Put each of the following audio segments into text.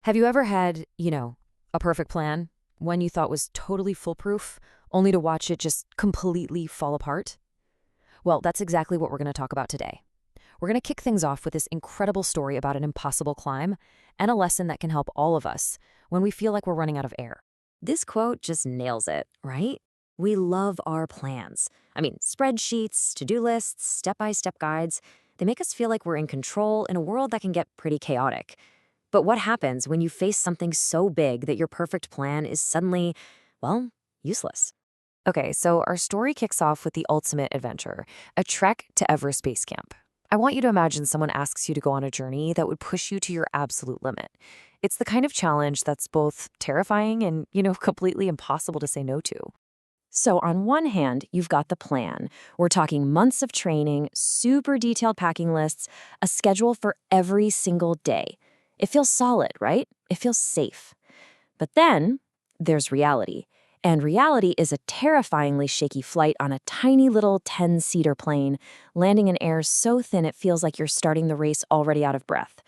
Have you ever had, a perfect plan, one you thought was totally foolproof, only to watch it just completely fall apart? Well, that's exactly what we're going to talk about today. We're going to kick things off with this incredible story about an impossible climb and a lesson that can help all of us when we feel like we're running out of air. This quote just nails it, right? We love our plans. I mean, spreadsheets, to-do lists, step-by-step guides, they make us feel like we're in control in a world that can get pretty chaotic. But what happens when you face something so big that your perfect plan is suddenly, well, useless? Okay, so our story kicks off with the ultimate adventure, a trek to Everest Base Camp. I want you to imagine someone asks you to go on a journey that would push you to your absolute limit. It's the kind of challenge that's both terrifying and, completely impossible to say no to. So, on one hand, you've got the plan. We're talking months of training, super detailed packing lists, a schedule for every single day. It feels solid, right? It feels safe. But then there's reality. And reality is a terrifyingly shaky flight on a tiny little 10-seater plane, landing in air so thin it feels like you're starting the race already out of breath.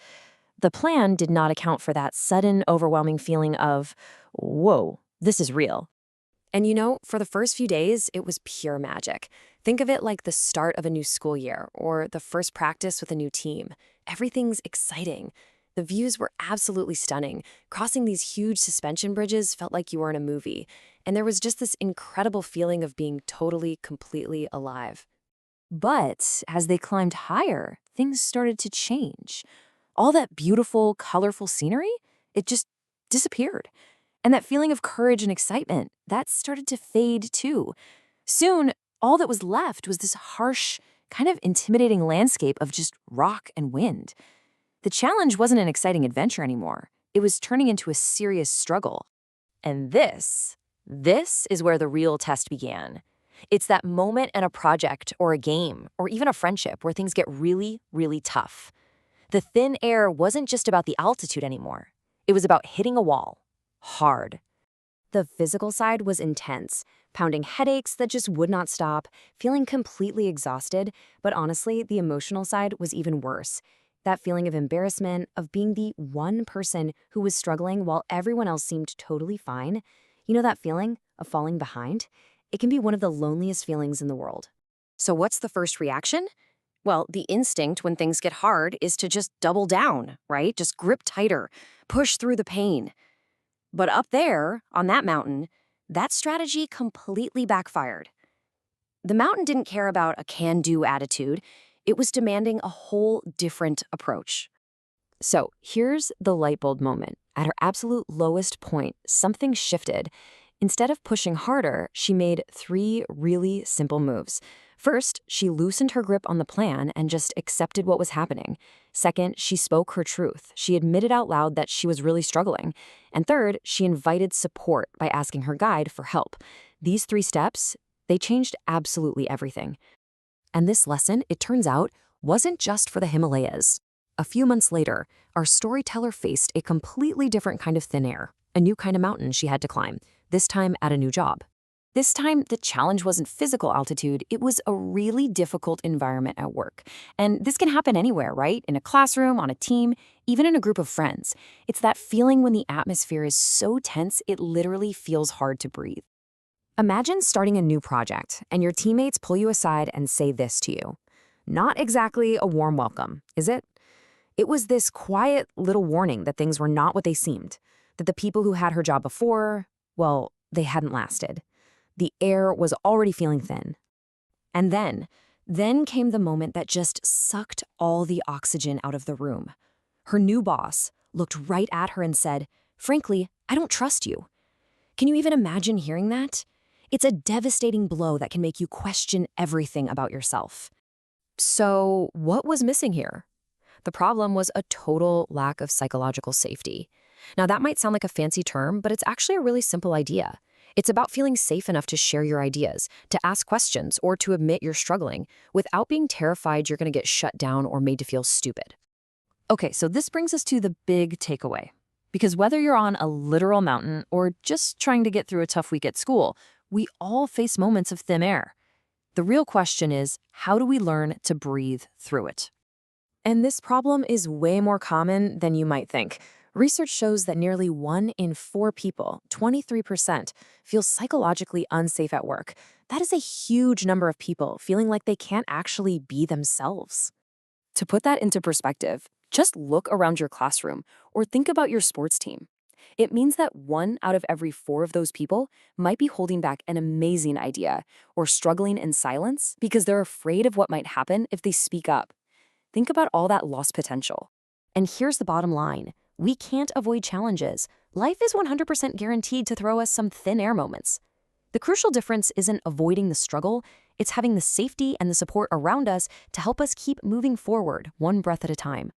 The plan did not account for that sudden, overwhelming feeling of, whoa, this is real. And for the first few days, it was pure magic. Think of it like the start of a new school year or the first practice with a new team. Everything's exciting. The views were absolutely stunning. Crossing these huge suspension bridges felt like you were in a movie. And there was just this incredible feeling of being totally, completely alive. But as they climbed higher, things started to change. All that beautiful, colorful scenery, it just disappeared. And that feeling of courage and excitement, that started to fade too. Soon, all that was left was this harsh, kind of intimidating landscape of just rock and wind. The challenge wasn't an exciting adventure anymore. It was turning into a serious struggle. And this is where the real test began. It's that moment in a project or a game or even a friendship where things get really, really tough. The thin air wasn't just about the altitude anymore. It was about hitting a wall. Hard. The physical side was intense, pounding headaches that just would not stop, feeling completely exhausted, but honestly, the emotional side was even worse. That feeling of embarrassment, of being the one person who was struggling while everyone else seemed totally fine. You know that feeling of falling behind? It can be one of the loneliest feelings in the world. So what's the first reaction? Well, the instinct when things get hard is to just double down, right? Just grip tighter, push through the pain. But up there, on that mountain, that strategy completely backfired. The mountain didn't care about a can-do attitude. It was demanding a whole different approach. So here's the light bulb moment. At her absolute lowest point, something shifted. Instead of pushing harder, she made 3 really simple moves. First, she loosened her grip on the plan and just accepted what was happening. Second, she spoke her truth. She admitted out loud that she was really struggling. And third, she invited support by asking her guide for help. These 3 steps, they changed absolutely everything. And this lesson, it turns out, wasn't just for the Himalayas. A few months later, our storyteller faced a completely different kind of thin air, a new kind of mountain she had to climb, this time at a new job. This time, the challenge wasn't physical altitude, it was a really difficult environment at work. And this can happen anywhere, right? In a classroom, on a team, even in a group of friends. It's that feeling when the atmosphere is so tense, it literally feels hard to breathe. Imagine starting a new project, and your teammates pull you aside and say this to you. Not exactly a warm welcome, is it? It was this quiet little warning that things were not what they seemed, that the people who had her job before, well, they hadn't lasted. The air was already feeling thin. And then came the moment that just sucked all the oxygen out of the room. Her new boss looked right at her and said, "Frankly, I don't trust you." Can you even imagine hearing that? It's a devastating blow that can make you question everything about yourself. So, what was missing here? The problem was a total lack of psychological safety. Now, that might sound like a fancy term, but it's actually a really simple idea. It's about feeling safe enough to share your ideas, to ask questions, or to admit you're struggling, without being terrified you're going to get shut down or made to feel stupid. Okay, so this brings us to the big takeaway. Because whether you're on a literal mountain or just trying to get through a tough week at school, we all face moments of thin air. The real question is, how do we learn to breathe through it? And this problem is way more common than you might think. Research shows that nearly 1 in 4 people, 23%, feel psychologically unsafe at work. That is a huge number of people feeling like they can't actually be themselves. To put that into perspective, just look around your classroom or think about your sports team. It means that 1 out of every 4 of those people might be holding back an amazing idea or struggling in silence because they're afraid of what might happen if they speak up. Think about all that lost potential. And here's the bottom line. We can't avoid challenges. Life is 100% guaranteed to throw us some thin air moments. The crucial difference isn't avoiding the struggle, it's having the safety and the support around us to help us keep moving forward, one breath at a time.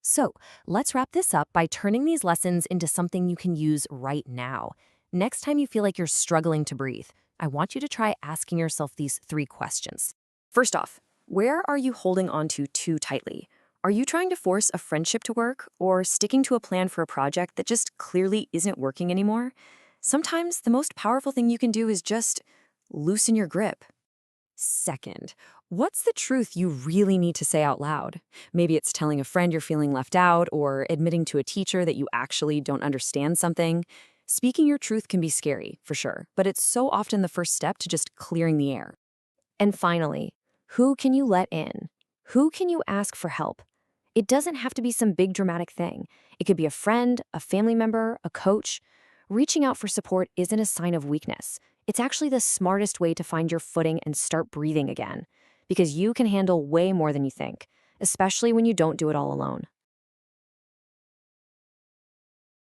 So, let's wrap this up by turning these lessons into something you can use right now. Next time you feel like you're struggling to breathe, I want you to try asking yourself these 3 questions. First off, where are you holding on to too tightly? Are you trying to force a friendship to work or sticking to a plan for a project that just clearly isn't working anymore? Sometimes the most powerful thing you can do is just loosen your grip. Second, what's the truth you really need to say out loud? Maybe it's telling a friend you're feeling left out or admitting to a teacher that you actually don't understand something. Speaking your truth can be scary, for sure, but it's so often the first step to just clearing the air. And finally, who can you let in? Who can you ask for help? It doesn't have to be some big dramatic thing. It could be a friend, a family member, a coach. Reaching out for support isn't a sign of weakness. It's actually the smartest way to find your footing and start breathing again. Because you can handle way more than you think, especially when you don't do it all alone.